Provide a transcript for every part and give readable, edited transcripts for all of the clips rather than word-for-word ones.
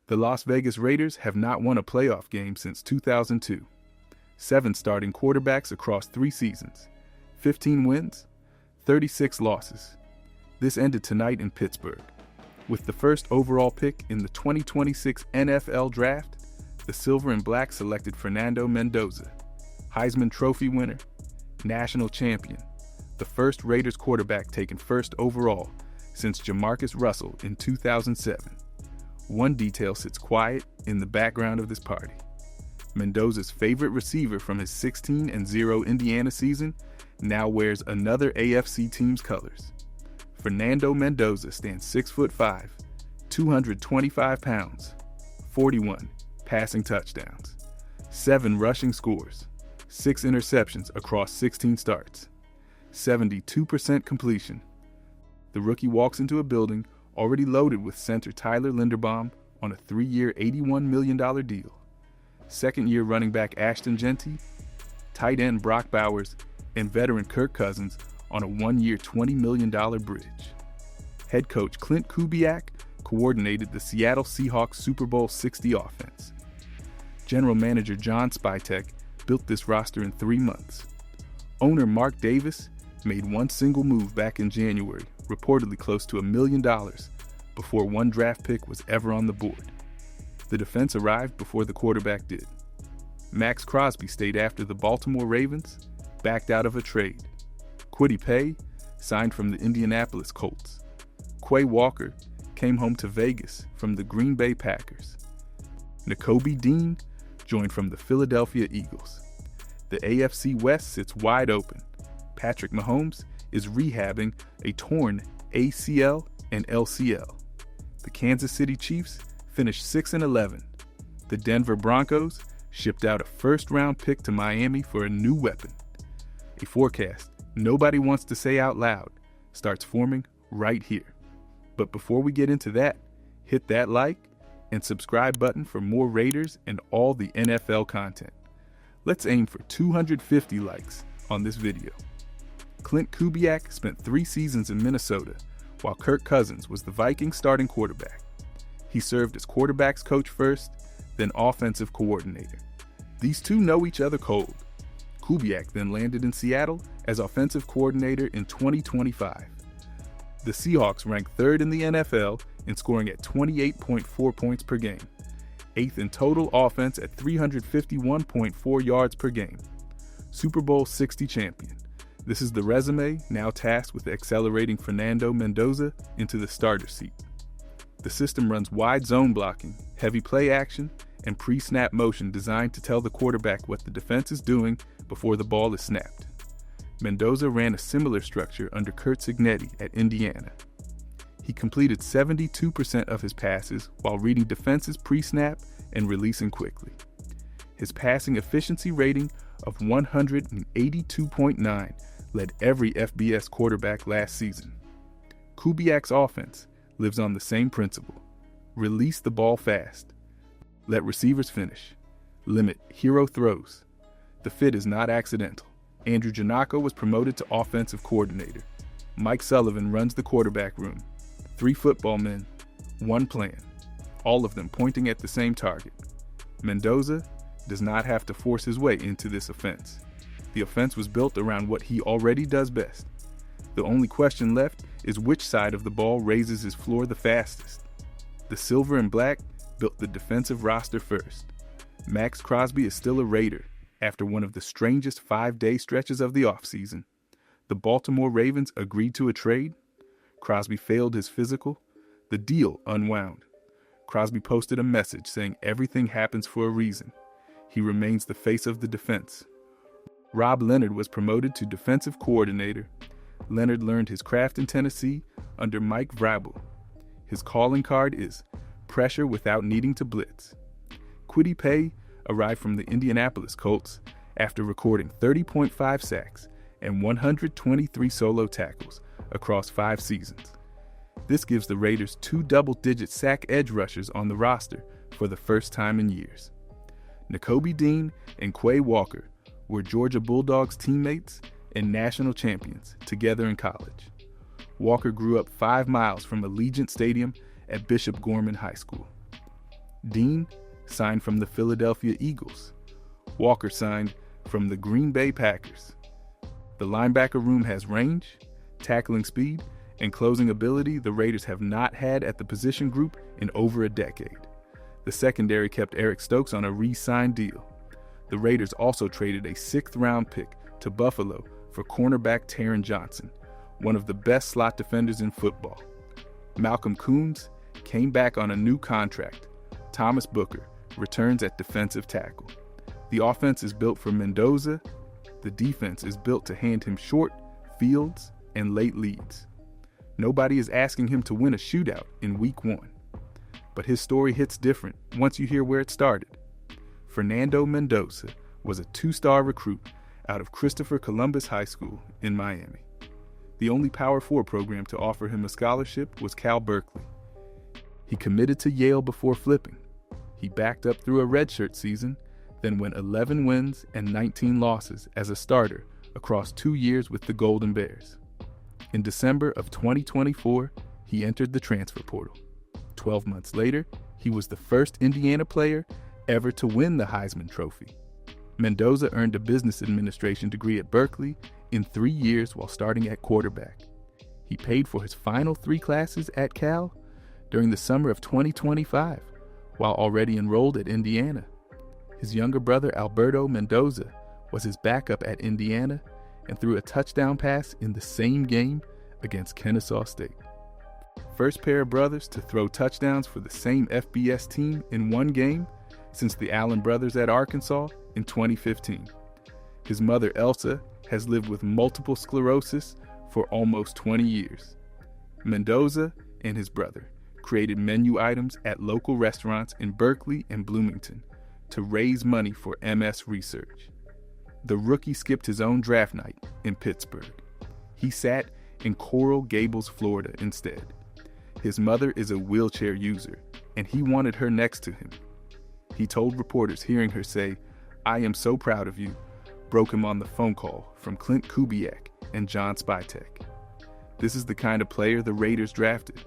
The Las Vegas Raiders have not won a playoff game since 2002. 7 starting quarterbacks across 3 seasons, 15 wins, 36 losses. This ended tonight in Pittsburgh. With the first overall pick in the 2026 NFL Draft, the Silver and Black selected Fernando Mendoza, Heisman Trophy winner, national champion, the first Raiders quarterback taken first overall since Jamarcus Russell in 2007. One detail sits quiet in the background of this party. Mendoza's favorite receiver from his 16-0 Indiana season now wears another AFC team's colors. Fernando Mendoza stands 6'5", 225 pounds, 41 passing touchdowns, 7 rushing scores, 6 interceptions across 16 starts, 72% completion. The rookie walks into a building already loaded with center Tyler Linderbaum on a 3-year, $81 million deal, second-year running back Ashton Genty, tight end Brock Bowers, and veteran Kirk Cousins on a 1-year, $20 million bridge. Head coach Clint Kubiak coordinated the Seattle Seahawks Super Bowl 60 offense. General manager John Spytek built this roster in 3 months. Owner Mark Davis made one single move back in January, reportedly close to $1 million, before one draft pick was ever on the board. The defense arrived before the quarterback did. Max Crosby stayed after the Baltimore Ravens backed out of a trade. Kwity Paye signed from the Indianapolis Colts. Quay Walker came home to Vegas from the Green Bay Packers. Nakobe Dean joined from the Philadelphia Eagles. The AFC West sits wide open. Patrick Mahomes is rehabbing a torn ACL and LCL. The Kansas City Chiefs finished 6-11. The Denver Broncos shipped out a first-round pick to Miami for a new weapon. A forecast nobody wants to say out loud starts forming right here. But before we get into that, hit that like and subscribe button for more Raiders and all the NFL content. Let's aim for 250 likes on this video. Clint Kubiak spent 3 seasons in Minnesota, while Kirk Cousins was the Vikings starting quarterback. He served as quarterbacks coach first, then offensive coordinator. These two know each other cold. Kubiak then landed in Seattle as offensive coordinator in 2025. The Seahawks ranked 3rd in the NFL in scoring at 28.4 points per game, 8th in total offense at 351.4 yards per game. Super Bowl 60 champion. This is the resume now tasked with accelerating Fernando Mendoza into the starter seat. The system runs wide zone blocking, heavy play action, and pre-snap motion designed to tell the quarterback what the defense is doing before the ball is snapped. Mendoza ran a similar structure under Curt Cignetti at Indiana. He completed 72% of his passes while reading defenses pre-snap and releasing quickly. His passing efficiency rating of 182.9 led every FBS quarterback last season. Kubiak's offense lives on the same principle. Release the ball fast. Let receivers finish. Limit hero throws. The fit is not accidental. Andrew Janocko was promoted to offensive coordinator. Mike Sullivan runs the quarterback room. 3 football men, 1 plan, all of them pointing at the same target. Mendoza does not have to force his way into this offense. The offense was built around what he already does best. The only question left is which side of the ball raises his floor the fastest. The Silver and Black built the defensive roster first. Max Crosby is still a Raider after one of the strangest 5-day stretches of the offseason. The Baltimore Ravens agreed to a trade. Crosby failed his physical. The deal unwound. Crosby posted a message saying everything happens for a reason. He remains the face of the defense. Rob Leonard was promoted to defensive coordinator. Leonard learned his craft in Tennessee under Mike Vrabel. His calling card is pressure without needing to blitz. Kwity Paye arrived from the Indianapolis Colts after recording 30.5 sacks and 123 solo tackles across 5 seasons. This gives the Raiders 2 double-digit sack edge rushers on the roster for the first time in years. Nakobe Dean and Quay Walker were Georgia Bulldogs teammates and national champions together in college. Walker grew up 5 miles from Allegiant Stadium at Bishop Gorman High School. Dean signed from the Philadelphia Eagles. Walker signed from the Green Bay Packers. The linebacker room has range, tackling speed, and closing ability the Raiders have not had at the position group in over a decade. The secondary kept Eric Stokes on a re-signed deal. The Raiders also traded a 6th-round pick to Buffalo for cornerback Taron Johnson, one of the best slot defenders in football. Malcolm Koonce came back on a new contract. Thomas Booker returns at defensive tackle. The offense is built for Mendoza. The defense is built to hand him short fields and late leads. Nobody is asking him to win a shootout in week 1. But his story hits different once you hear where it started. Fernando Mendoza was a 2-star recruit out of Christopher Columbus High School in Miami. The only Power 4 program to offer him a scholarship was Cal Berkeley. He committed to Yale before flipping. He backed up through a redshirt season, then went 11 wins and 19 losses as a starter across 2 years with the Golden Bears. In December of 2024, he entered the transfer portal. 12 months later, he was the first Indiana player ever to win the Heisman Trophy. Mendoza earned a business administration degree at Berkeley in 3 years while starting at quarterback. He paid for his final 3 classes at Cal during the summer of 2025, while already enrolled at Indiana. His younger brother Alberto Mendoza was his backup at Indiana and threw a touchdown pass in the same game against Kennesaw State. First pair of brothers to throw touchdowns for the same FBS team in one game since the Allen brothers at Arkansas in 2015. His mother Elsa has lived with multiple sclerosis for almost 20 years. Mendoza and his brother created menu items at local restaurants in Berkeley and Bloomington to raise money for MS research. The rookie skipped his own draft night in Pittsburgh. He sat in Coral Gables, Florida instead. His mother is a wheelchair user, and he wanted her next to him. He told reporters hearing her say, "I am so proud of you," broke him on the phone call from Clint Kubiak and John Spytek. This is the kind of player the Raiders drafted,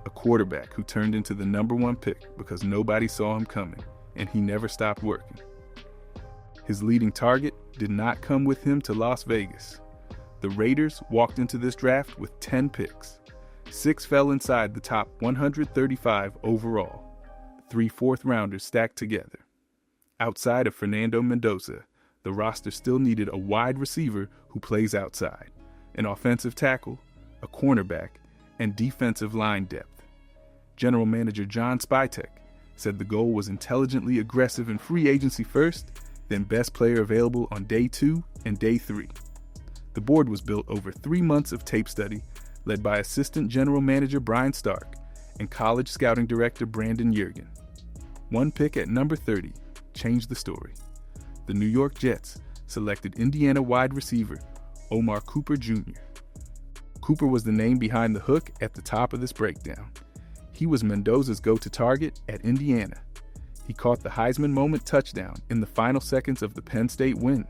a quarterback who turned into the #1 pick because nobody saw him coming, and he never stopped working. His leading target did not come with him to Las Vegas. The Raiders walked into this draft with 10 picks. 6 fell inside the top 135 overall, 3 4th-rounders stacked together. Outside of Fernando Mendoza, the roster still needed a wide receiver who plays outside, an offensive tackle, a cornerback, and defensive line depth. General Manager John Spytek said the goal was intelligently aggressive in free agency first, then best player available on day 2 and day 3. The board was built over 3 months of tape study, led by Assistant General Manager Brian Stark and College Scouting Director Brandon Yergin. One pick at number 30 changed the story. The New York Jets selected Indiana wide receiver Omar Cooper Jr. Cooper was the name behind the hook at the top of this breakdown. He was Mendoza's go-to target at Indiana. He caught the Heisman moment touchdown in the final seconds of the Penn State win.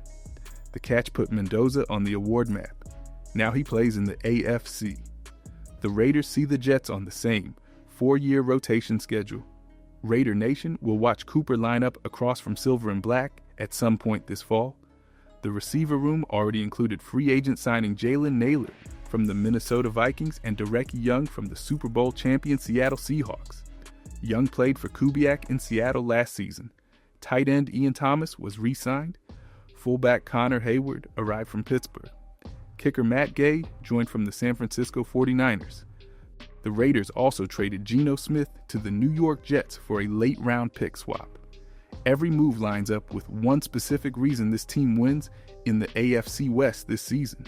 The catch put Mendoza on the award map. Now he plays in the AFC. The Raiders see the Jets on the same 4-year rotation schedule. Raider Nation will watch Cooper line up across from Silver and Black at some point this fall. The receiver room already included free agent signing Jalen Naylor from the Minnesota Vikings and Derecki Young from the Super Bowl champion Seattle Seahawks. Young played for Kubiak in Seattle last season. Tight end Ian Thomas was re-signed. Fullback Connor Hayward arrived from Pittsburgh. Kicker Matt Gay joined from the San Francisco 49ers. The Raiders also traded Geno Smith to the New York Jets for a late-round pick swap. Every move lines up with one specific reason this team wins in the AFC West this season.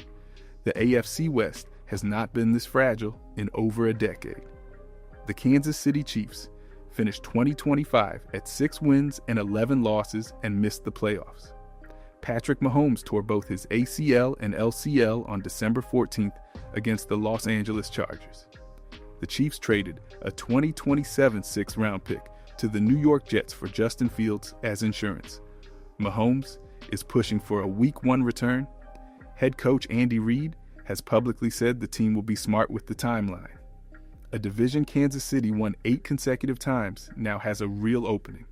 The AFC West has not been this fragile in over a decade. The Kansas City Chiefs finished 2025 at 6 wins and 11 losses and missed the playoffs. Patrick Mahomes tore both his ACL and LCL on December 14th against the Los Angeles Chargers. The Chiefs traded a 2027 6th-round pick to the New York Jets for Justin Fields as insurance. Mahomes is pushing for a Week 1 return. Head coach Andy Reid has publicly said the team will be smart with the timeline. A division Kansas City won 8 consecutive times now has a real opening.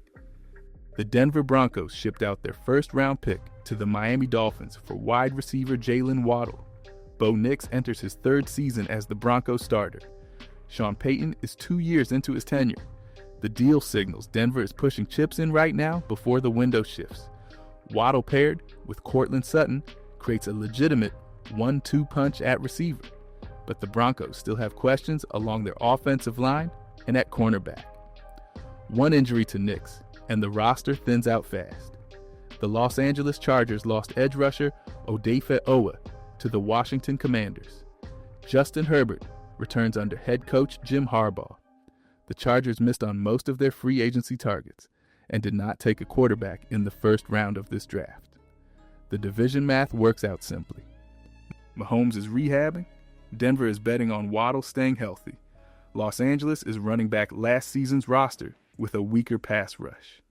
The Denver Broncos shipped out their first-round pick to the Miami Dolphins for wide receiver Jalen Waddle. Bo Nix enters his 3rd season as the Broncos starter. Sean Payton is 2 years into his tenure. The deal signals Denver is pushing chips in right now before the window shifts. Waddle paired with Courtland Sutton creates a legitimate 1-2 punch at receiver. But the Broncos still have questions along their offensive line and at cornerback. One injury to Nix, and the roster thins out fast. The Los Angeles Chargers lost edge rusher Odafe Oweh to the Washington Commanders. Justin Herbert returns under head coach Jim Harbaugh. The Chargers missed on most of their free agency targets and did not take a quarterback in the first round of this draft. The division math works out simply. Mahomes is rehabbing, Denver is betting on Waddle staying healthy. Los Angeles is running back last season's roster with a weaker pass rush.